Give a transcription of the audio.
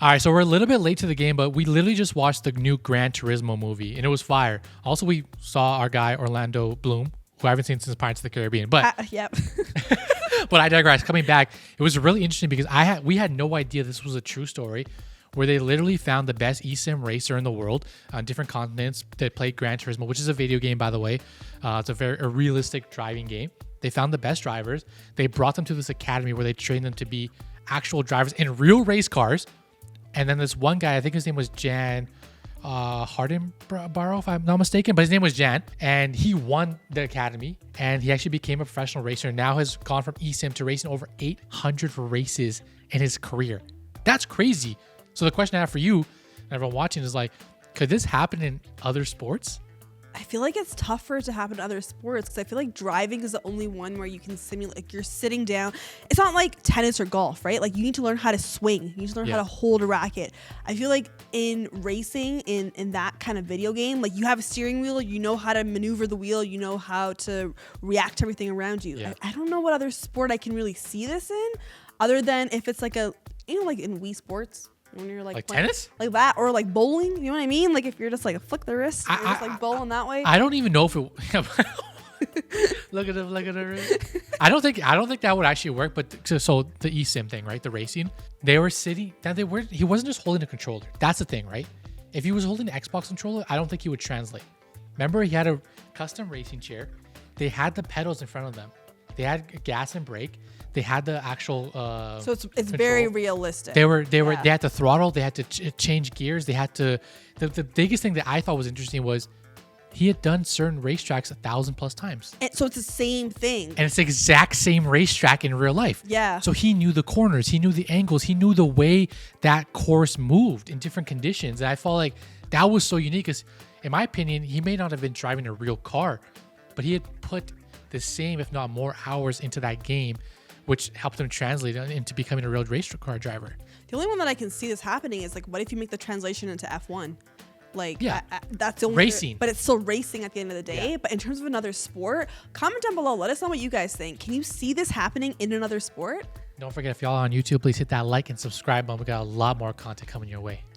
All right, so we're a little bit late to the game, but we literally just watched the new Gran Turismo movie, and it was fire. Also, we saw our guy Orlando Bloom, who I haven't seen since Pirates of the Caribbean. But Yep. but I digress. Coming back, it was really interesting because we had no idea this was a true story, where they literally found the best eSIM racer in the world on different continents that played Gran Turismo, which is a video game, by the way. It's a realistic driving game. They found the best drivers. They brought them to this academy where they trained them to be actual drivers in real race cars. And then this one guy, I think his name was Jan Hardenborough, if I'm not mistaken, but his name was Jan, and he won the academy, and he actually became a professional racer. Now has gone from eSIM to racing over 800 races in his career. That's crazy. So the question I have for you and everyone watching is like, could this happen in other sports? I feel like it's tougher to happen in other sports because I feel like driving is the only one where you can simulate, like you're sitting down. It's not like tennis or golf, right? Like you need to learn how to swing. You need to learn how to hold a racket. I feel like in racing, in that kind of video game, like you have a steering wheel, you know how to maneuver the wheel, you know how to react to everything around you. Yeah. I don't know what other sport I can really see this in other than if it's like like in Wii Sports. When you're like playing, tennis, like that, or like bowling, you know what I mean? Like if you're just like flick the wrist, you're just like bowling that way. I don't even know if it. Look at him! Look at her! I don't think that would actually work. But so the eSIM thing, right? The racing, they were sitting. He wasn't just holding a controller. That's the thing, right? If he was holding the Xbox controller, I don't think he would translate. Remember, he had a custom racing chair. They had the pedals in front of them. They had gas and brake. They had the actual so it's very realistic. They had to throttle. They had to change gears. They had to. The biggest thing that I thought was interesting was he had done certain racetracks 1,000+ times. And so it's the same thing. And it's the exact same racetrack in real life. Yeah. So he knew the corners. He knew the angles. He knew the way that course moved in different conditions. And I felt like that was so unique because, in my opinion, he may not have been driving a real car, but he had put the same, if not more, hours into that game, which helped him translate into becoming a real race car driver. The only one that I can see this happening is like, what if you make the translation into F1? Like, yeah, that's the only racing. But it's still racing at the end of the day. Yeah. But in terms of another sport, comment down below. Let us know what you guys think. Can you see this happening in another sport? Don't forget, if y'all are on YouTube, please hit that like and subscribe button. We got a lot more content coming your way.